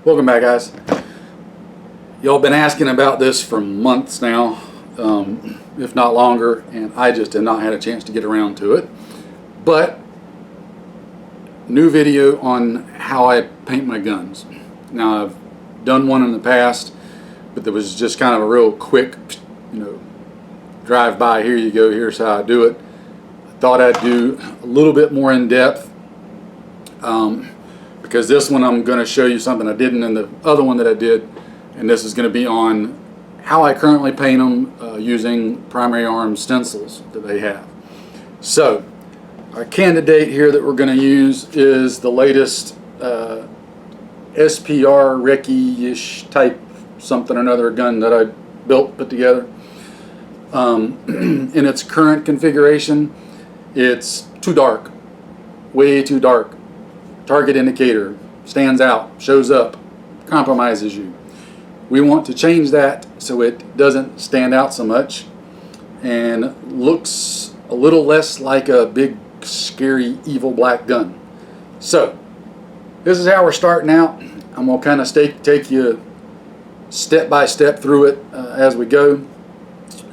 Welcome back, guys. Y'all been asking about this for months now, if not longer, and I just have not had a chance to get around to it. But new video on how I paint my guns. Now, I've done one in the past, but there was just kind of a real quick, drive by. Here you go, here's how I do it. I thought I'd do a little bit more in depth, because this one I'm going to show you something I didn't in the other one that I did, and this is going to be on how I currently paint them using primary arm stencils that they have. So our candidate here that we're going to use is the latest SPR Recce-ish type something or another gun that I put together. In its current configuration, it's too dark, way too dark. Target indicator stands out, shows up, compromises you. We want to change that so it doesn't stand out so much and looks a little less like a big, scary, evil black gun. So this is how we're starting out. I'm going to kind of take you step by step through it as we go.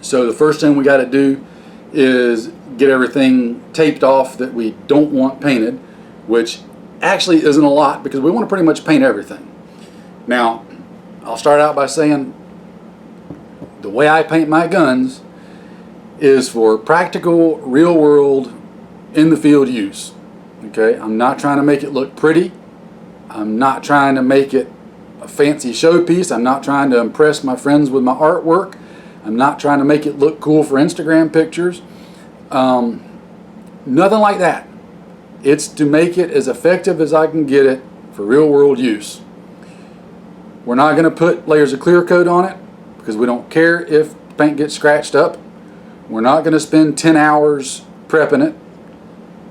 So the first thing we got to do is get everything taped off that we don't want painted, which actually isn't a lot because we want to pretty much paint everything. Now, I'll start out by saying the way I paint my guns is for practical, real world, in the field use. Okay, I'm not trying to make it look pretty. I'm not trying to make it a fancy showpiece. I'm not trying to impress my friends with my artwork. I'm not trying to make it look cool for Instagram pictures. Nothing like that. It's to make it as effective as I can get it for real world use. We're not going to put layers of clear coat on it because we don't care if paint gets scratched up. We're not going to spend 10 hours prepping it.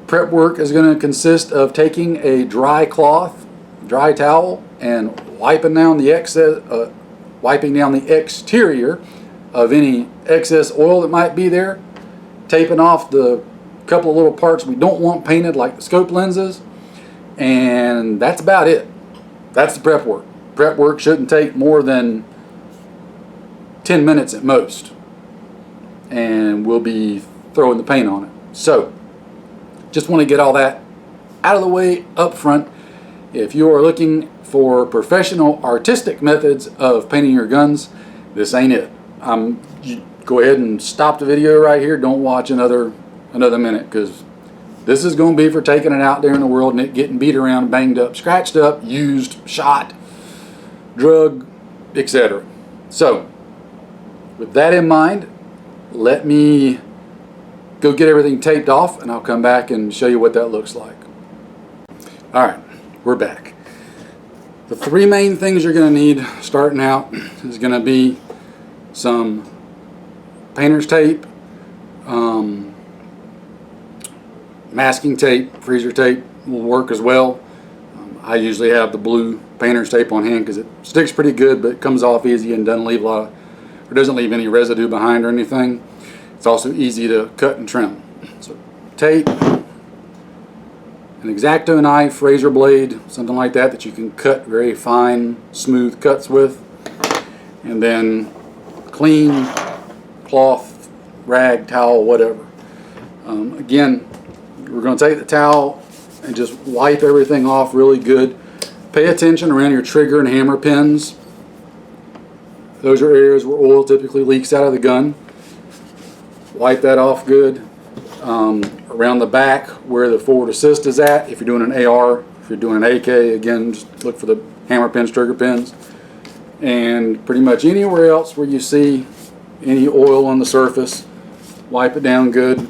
Prep work is going to consist of taking a dry cloth, dry towel, and wiping down the exterior of any excess oil that might be there, taping off the couple of little parts we don't want painted, like the scope lenses, and that's about it. That's the prep work. Prep work shouldn't take more than 10 minutes at most, and we'll be throwing the paint on it. So just want to get all that out of the way up front. If you are looking for professional artistic methods of painting your guns, this ain't it. You go ahead and stop the video right here. Don't watch another minute, because this is going to be for taking it out there in the world and it getting beat around, banged up, scratched up, used, shot, drug, etc. So with that in mind, let me go get everything taped off and I'll come back and show you what that looks like. Alright, we're back. The three main things you're going to need starting out is going to be some painter's tape, masking tape, freezer tape will work as well. I usually have the blue painter's tape on hand because it sticks pretty good, but it comes off easy and doesn't leave any residue behind or anything. It's also easy to cut and trim. So tape, an X-Acto knife, razor blade, something like that you can cut very fine, smooth cuts with, and then clean cloth, rag, towel, whatever. Again, we're going to take the towel and just wipe everything off really good. Pay attention around your trigger and hammer pins. Those are areas where oil typically leaks out of the gun. Wipe that off good. Around the back where the forward assist is at, if you're doing an AR, if you're doing an AK, again, just look for the hammer pins, trigger pins. And pretty much anywhere else where you see any oil on the surface, wipe it down good.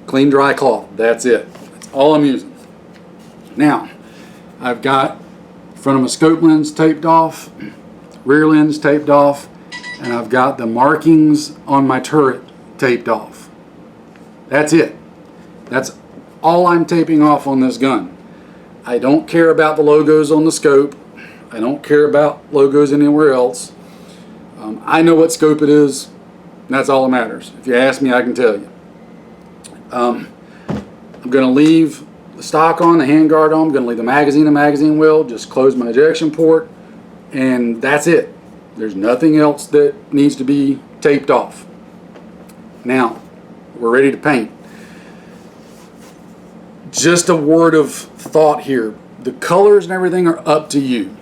Clean dry cloth. That's it. That's all I'm using. Now, I've got front of my scope lens taped off, rear lens taped off, and I've got the markings on my turret taped off. That's it. That's all I'm taping off on this gun. I don't care about the logos on the scope. I don't care about logos anywhere else. I know what scope it is, and that's all that matters. If you ask me, I can tell you. I'm going to leave the stock on, the handguard on. I'm going to leave the magazine well. Just close my ejection port. and that's it. There's nothing else that needs to be taped off. Now, we're ready to paint. Just a word of thought here. The colors and everything are up to you.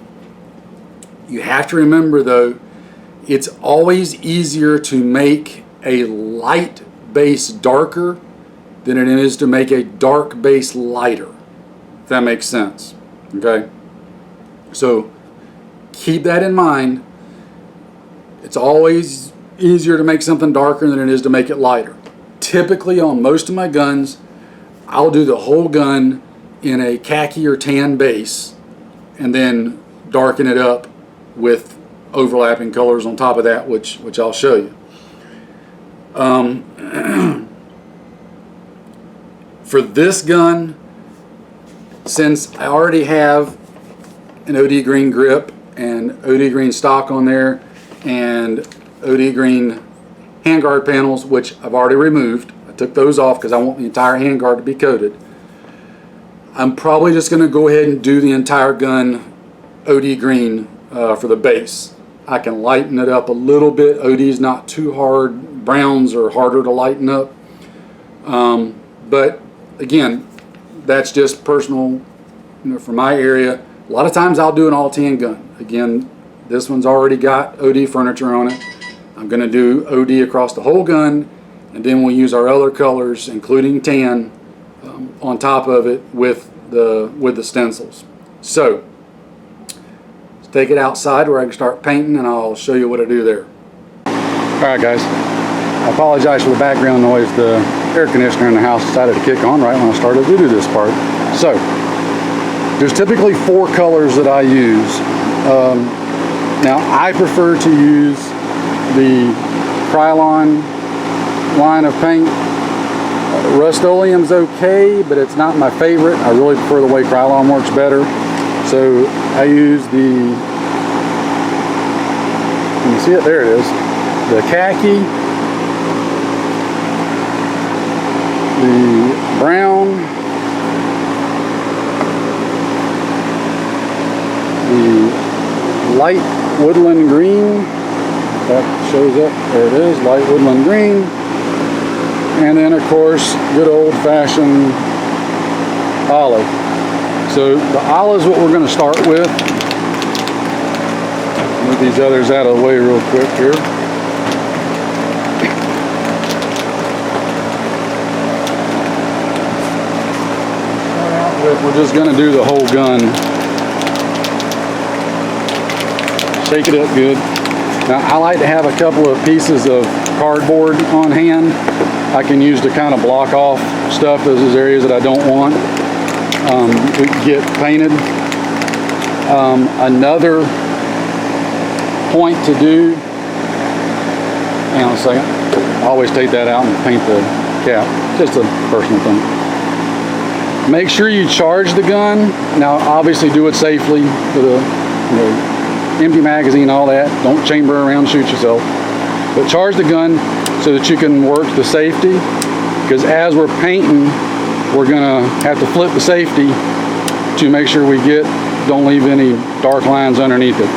You have to remember though, it's always easier to make a light base darker than it is to make a dark base lighter. If that makes sense. Okay? So keep that in mind. It's always easier to make something darker than it is to make it lighter. Typically on most of my guns, I'll do the whole gun in a khaki or tan base and then darken it up with overlapping colors on top of that, which I'll show you. For this gun, since I already have an OD green grip and OD green stock on there and OD green handguard panels, which I've already removed. I took those off because I want the entire handguard to be coated. I'm probably just going to go ahead and do the entire gun OD green for the base. I can lighten it up a little bit. OD is not too hard. Browns are harder to lighten up. But again, that's just personal, for my area. A lot of times I'll do an all tan gun. Again, this one's already got OD furniture on it. I'm going to do OD across the whole gun, and then we'll use our other colors, including tan, on top of it with the stencils. So let's take it outside where I can start painting, and I'll show you what I do there. All right, guys. I apologize for the background noise. The air conditioner in the house decided to kick on right when I started to do this part. So there's typically 4 colors that I use. Now I prefer to use the Krylon line of paint. Rust-Oleum's okay, but it's not my favorite. I really prefer the way Krylon works better. So I use the, can you see it? There it is. The khaki, the brown, the light woodland green. That shows up. There it is, light woodland green. And then of course, good old-fashioned olive. So the olive is what we're going to start with. Move these others out of the way real quick here. We're just going to do the whole gun. Shake it up good. Now I like to have a couple of pieces of cardboard on hand. I can use to kind of block off stuff. Those are areas that I don't want to get painted. Another point to do, hang on a second, I always take that out and paint the cap. Just a personal thing. Make sure you charge the gun. Now obviously do it safely with a empty magazine, all that. Don't chamber around, shoot yourself. But charge the gun so that you can work the safety, because as we're painting, we're gonna have to flip the safety to make sure we don't leave any dark lines underneath it.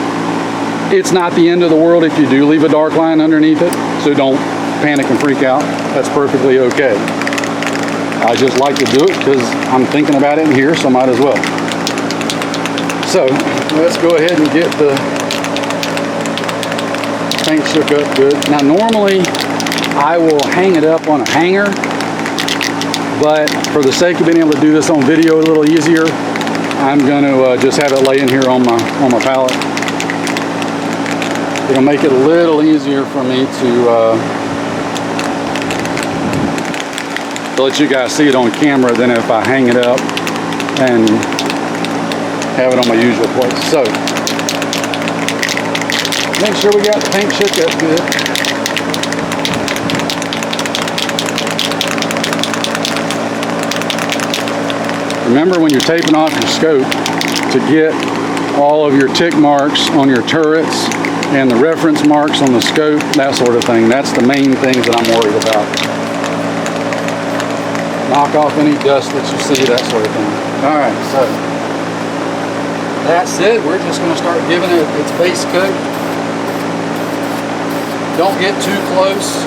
It's not the end of the world if you do leave a dark line underneath it, so don't panic and freak out. That's perfectly okay. I just like to do it because I'm thinking about it in here, so might as well. So let's go ahead and get the paint shook up good. Now normally I will hang it up on a hanger, but for the sake of being able to do this on video a little easier, I'm going to just have it laying here on my palette. It'll make it a little easier for me to let you guys see it on camera than if I hang it up and have it on my usual place. So make sure we got the paint shook up good. Remember when you're taping off your scope to get all of your tick marks on your turrets and the reference marks on the scope, that sort of thing. That's the main things that I'm worried about. Knock off any dust that you see, that sort of thing. All right, so That said, we're just going to start giving it its base coat. Don't get too close.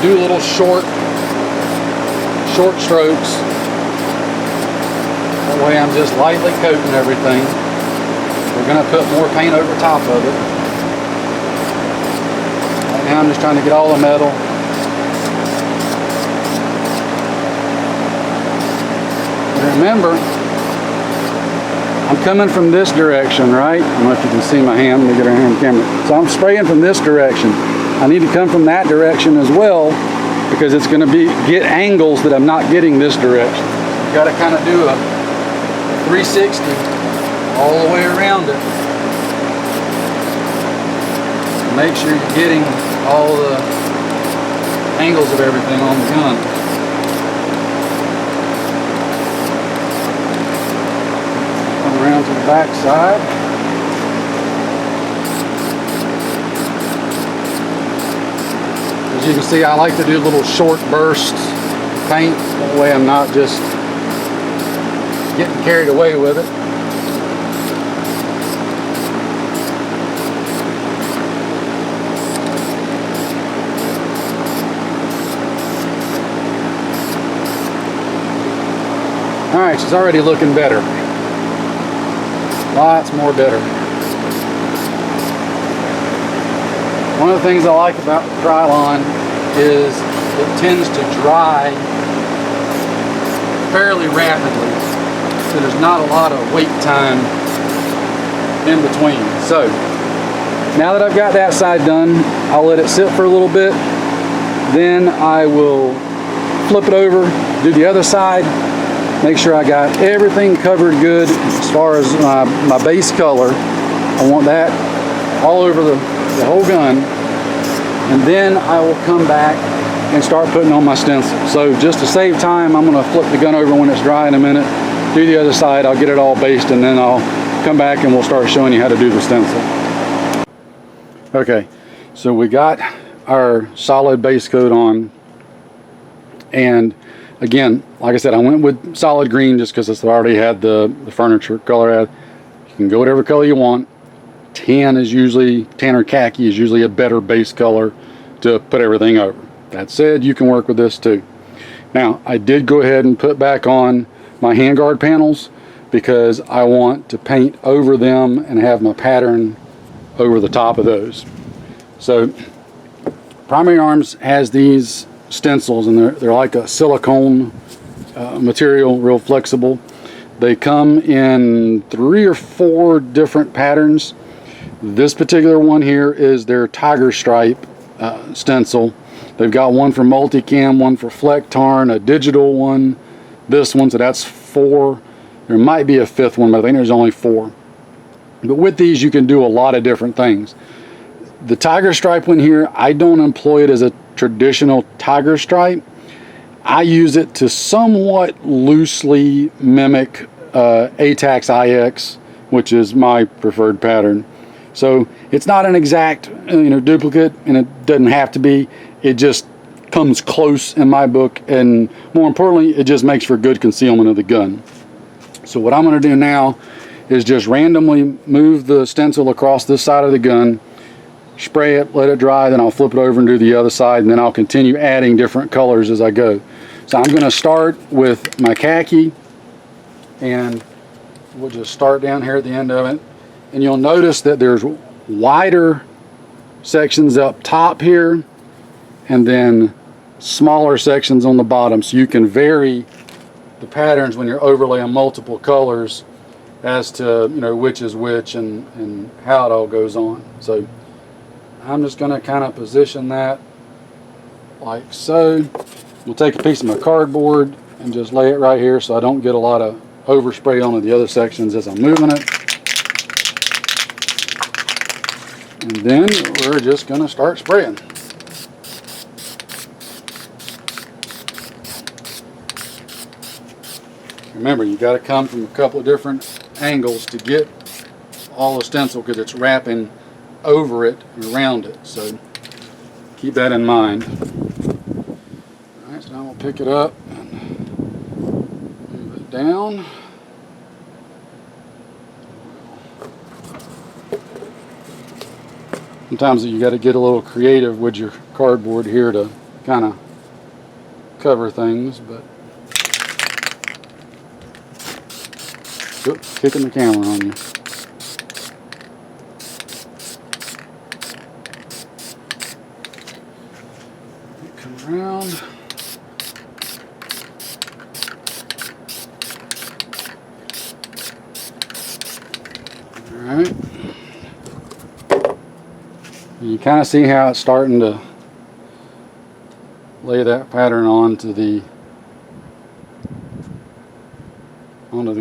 Do little short strokes. That way I'm just lightly coating everything. We're going to put more paint over top of it. Right now I'm just trying to get all the metal. Remember, I'm coming from this direction, right? I don't know if you can see my hand. Let me get her hand camera. So I'm spraying from this direction. I need to come from that direction as well because it's going to get angles that I'm not getting this direction. You've got to kind of do a 360 all the way around it. Make sure you're getting all the angles of everything on the gun. Around to the back side. As you can see, I like to do little short bursts of paint. That way I'm not just getting carried away with it. Alright, she's already looking better. Lots more better. One of the things I like about the Krylon is it tends to dry fairly rapidly, so there's not a lot of wait time in between. So now that I've got that side done, I'll let it sit for a little bit, then I will flip it over, do the other side, make sure I got everything covered good as far as my base color. I want that all over the whole gun, and then I will come back and start putting on my stencil. So just to save time, I'm going to flip the gun over when it's dry in a minute, do the other side, I'll get it all based, and then I'll come back and we'll start showing you how to do the stencil. Okay, so we got our solid base coat on, and again, like I said, I went with solid green just because it's already had the furniture color. You can go whatever color you want. Tan or khaki is usually a better base color to put everything over. That said, you can work with this too. Now, I did go ahead and put back on my handguard panels because I want to paint over them and have my pattern over the top of those. So, Primary Arms has these stencils, and they're like a silicone material, real flexible. They come in 3 or 4 different patterns. This particular one here is their Tiger Stripe stencil. They've got one for multicam, one for Flecktarn, a digital one, this one, so that's 4. There might be a 5th one, but I think there's only 4. But with these you can do a lot of different things. The Tiger Stripe one here, I don't employ it as a traditional Tiger Stripe. I use it to somewhat loosely mimic ATAX IX, which is my preferred pattern. So it's not an exact duplicate, and it doesn't have to be. It just comes close in my book, and more importantly, it just makes for good concealment of the gun. So what I'm going to do now is just randomly move the stencil across this side of the gun, spray it, let it dry, then I'll flip it over and do the other side, and then I'll continue adding different colors as I go. So I'm going to start with my khaki, and we'll just start down here at the end of it. And you'll notice that there's wider sections up top here, and then smaller sections on the bottom, so you can vary the patterns when you're overlaying multiple colors as to which is which and how it all goes on. So I'm just going to kind of position that like so. We'll take a piece of my cardboard and just lay it right here so I don't get a lot of overspray onto the other sections as I'm moving it. And then we're just going to start spraying. Remember, you got to come from a couple of different angles to get all the stencil because it's wrapping over it and around it. So keep that in mind. Alright, so now we'll pick it up and move it down. Sometimes you got to get a little creative with your cardboard here to kind of cover things, but oops, kicking the camera on you. Come around. Alright. You kind of see how it's starting to lay that pattern onto the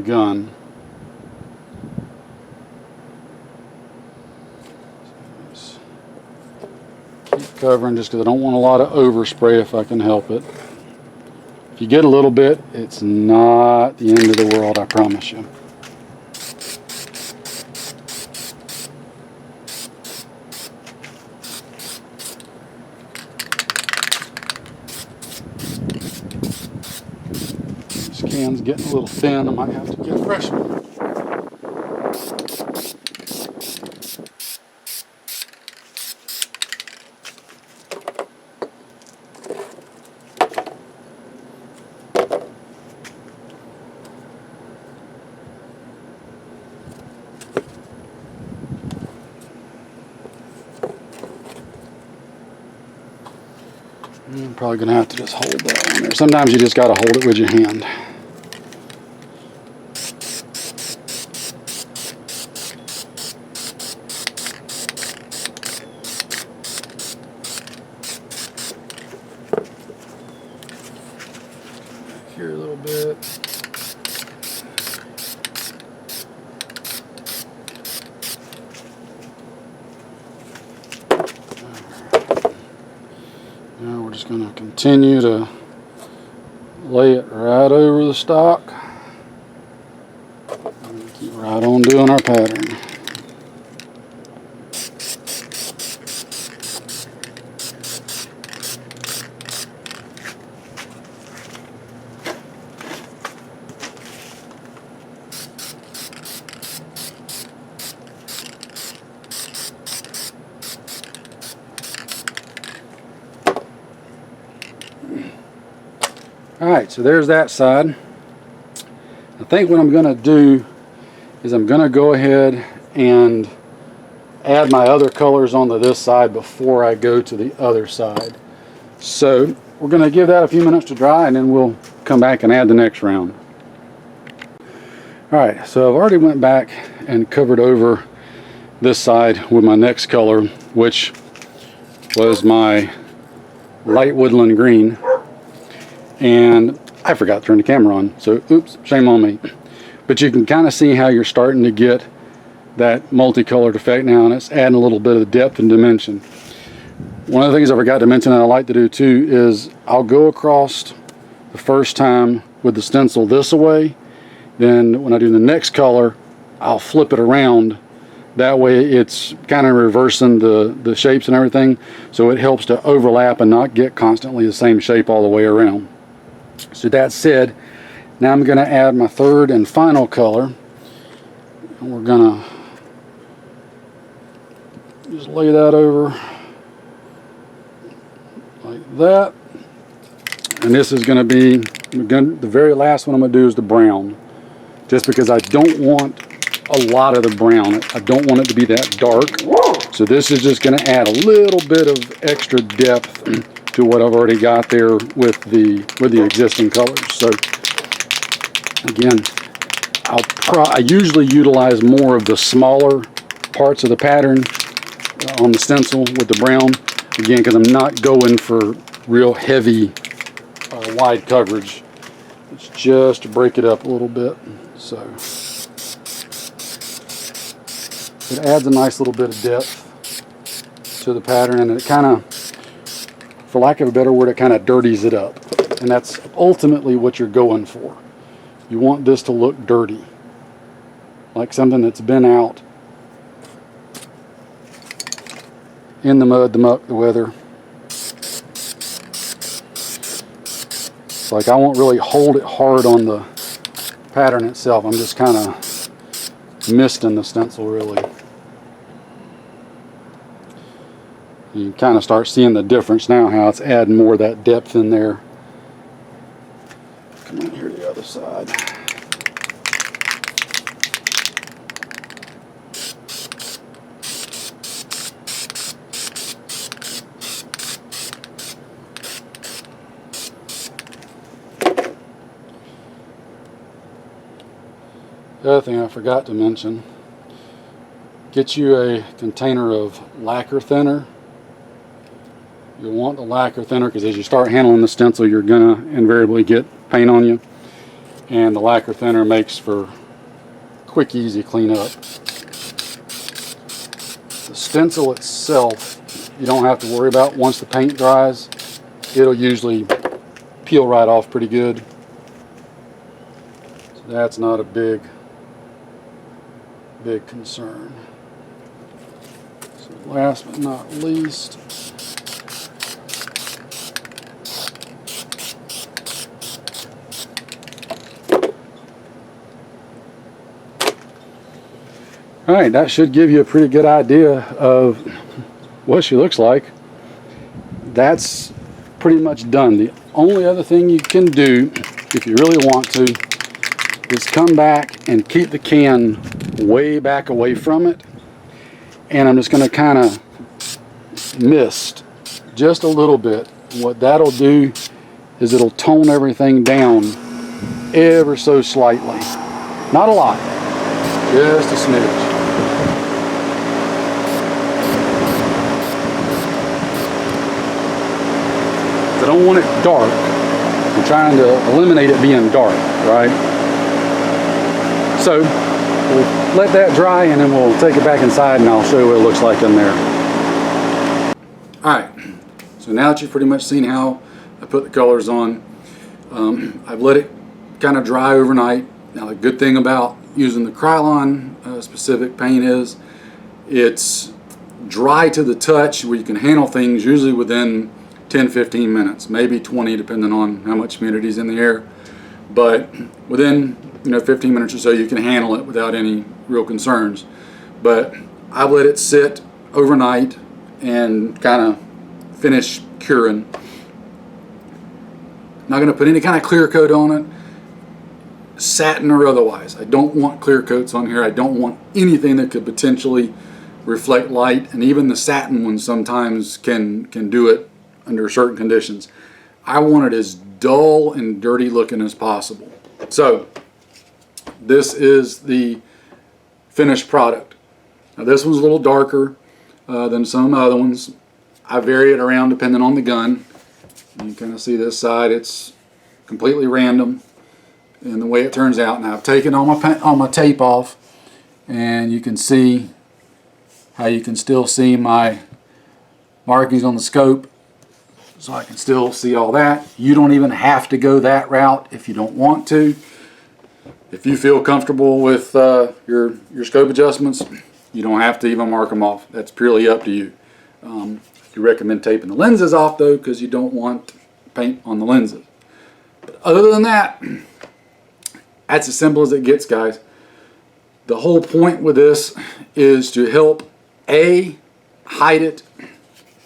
gun. So keep covering just because I don't want a lot of overspray if I can help it. If you get a little bit, it's not the end of the world, I promise you. This can's getting a little thin, I might have to get a fresh one. I'm probably going to have to just hold that on there. Sometimes you just got to hold it with your hand. Here a little bit. Now we're just going to continue to lay it right over the stock. And keep right on doing our pattern. Alright, so there's that side. I think what I'm going to do is I'm going to go ahead and add my other colors onto this side before I go to the other side. So we're going to give that a few minutes to dry and then we'll come back and add the next round. Alright, so I've already went back and covered over this side with my next color, which was my light woodland green. And I forgot to turn the camera on, so oops, shame on me. But you can kind of see how you're starting to get that multicolored effect now, and it's adding a little bit of depth and dimension. One of the things I forgot to mention that I like to do too is I'll go across the first time with the stencil this way, then when I do the next color I'll flip it around. That way it's kind of reversing the shapes and everything, so it helps to overlap and not get constantly the same shape all the way around. So that said, now I'm going to add my third and final color. And we're going to just lay that over like that. And this is going to be, the very last one I'm going to do is the brown. Just because I don't want a lot of the brown. I don't want it to be that dark. So this is just going to add a little bit of extra depth to what I've already got there with the existing colors. So again, I usually utilize more of the smaller parts of the pattern on the stencil with the brown, again because I'm not going for real heavy wide coverage. It's just to break it up a little bit. So it adds a nice little bit of depth to the pattern, and it kind of, for lack of a better word, it kind of dirties it up. And that's ultimately what you're going for. You want this to look dirty, like something that's been out in the mud, the muck, the weather. It's like I won't really hold it hard on the pattern itself. I'm just kind of misting the stencil really. You can kind of start seeing the difference now, how it's adding more of that depth in there. Come on here to the other side. The other thing I forgot to mention, get you a container of lacquer thinner. You'll want the lacquer thinner because as you start handling the stencil, you're gonna invariably get paint on you, and the lacquer thinner makes for quick, easy cleanup. The stencil itself, you don't have to worry about. Once the paint dries, it'll usually peel right off pretty good. So that's not a big concern. So last but not least, alright, that should give you a pretty good idea of what she looks like. That's pretty much done. The only other thing you can do, if you really want to, is come back and keep the can way back away from it. And I'm just going to kind of mist just a little bit. What that'll do is it'll tone everything down ever so slightly. Not a lot, just a smidge. I don't want it dark. I'm trying to eliminate it being dark, right? So we'll let that dry and then we'll take it back inside and I'll show you what it looks like in there. Alright, so now that you've pretty much seen how I put the colors on, I've let it kind of dry overnight. Now the good thing about using the Krylon specific paint is it's dry to the touch where you can handle things usually within 10-15 minutes, maybe 20 depending on how much humidity is in the air. But within 15 minutes or so you can handle it without any real concerns. But I've let it sit overnight and kind of finish curing. Not going to put any kind of clear coat on it, satin or otherwise. I don't want clear coats on here. I don't want anything that could potentially reflect light, and even the satin ones sometimes can do it under certain conditions. I want it as dull and dirty looking as possible. So this is the finished product. Now this one's a little darker than some other ones. I vary it around depending on the gun. You can kind of see this side, it's completely random in the way it turns out. Now I've taken all my tape off, and you can see how you can still see my markings on the scope, so I can still see all that. You don't even have to go that route if you don't want to. If you feel comfortable with your scope adjustments, you don't have to even mark them off. That's purely up to you. You recommend taping the lenses off though, because you don't want paint on the lenses. But other than that, that's as simple as it gets, guys. The whole point with this is to help hide it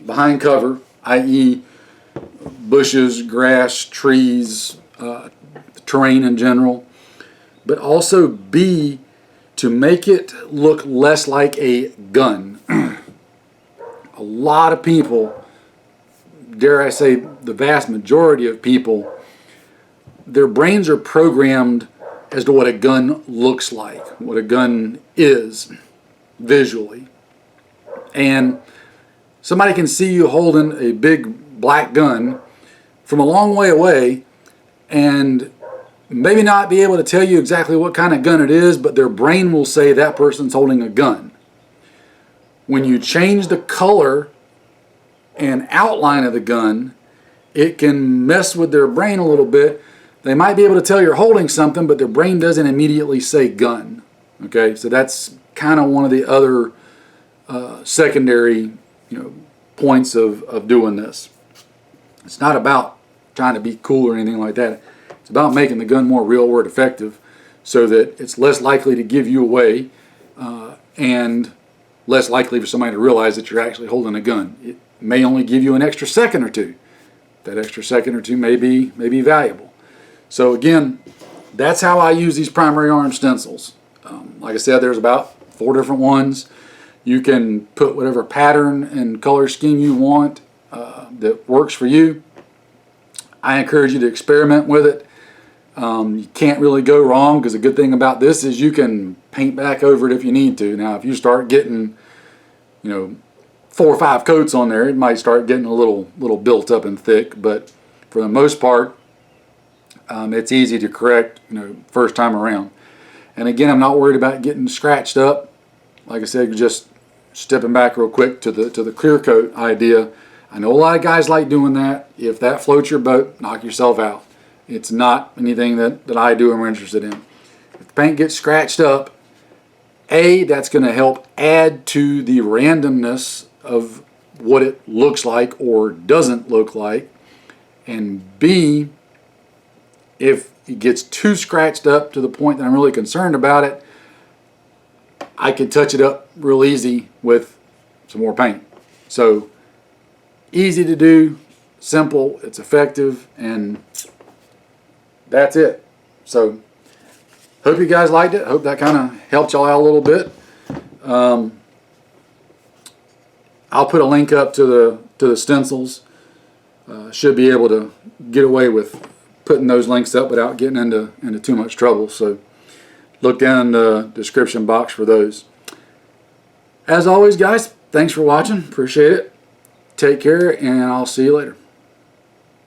behind cover, i.e. bushes, grass, trees, terrain in general, but also B, to make it look less like a gun. A lot of people, dare I say the vast majority of people, their brains are programmed as to what a gun looks like, what a gun is visually. And somebody can see you holding a big black gun from a long way away and maybe not be able to tell you exactly what kind of gun it is, but their brain will say that person's holding a gun. When you change the color and outline of the gun, it can mess with their brain a little bit. They might be able to tell you're holding something, but their brain doesn't immediately say gun. Okay, so that's kind of one of the other secondary points of doing this. It's not about trying to be cool or anything like that. It's about making the gun more real world effective so that it's less likely to give you away and less likely for somebody to realize that you're actually holding a gun. may only give you an extra second or two. That extra second or two may be valuable. So again, that's how I use these primary arm stencils. Like I said, there's about 4 different ones. You can put whatever pattern and color scheme you want that works for you. I encourage you to experiment with it. You can't really go wrong, because the good thing about this is you can paint back over it if you need to. Now if you start getting, 4 or 5 coats on there, it might start getting a little built up and thick, but for the most part it's easy to correct first time around. And again, I'm not worried about getting scratched up. Like I said, just stepping back real quick to the clear coat idea. I know a lot of guys like doing that. If that floats your boat, knock yourself out. It's not anything that I do or am interested in. If the paint gets scratched up, A, that's going to help add to the randomness of what it looks like or doesn't look like. And B, if it gets too scratched up to the point that I'm really concerned about it, I can touch it up real easy with some more paint. So easy to do, simple, it's effective, and that's it. So hope you guys liked it. Hope that kind of helped y'all out a little bit. I'll put a link up to the stencils. Should be able to get away with putting those links up without getting into too much trouble. So look down in the description box for those. As always, guys, thanks for watching. Appreciate it. Take care, and I'll see you later.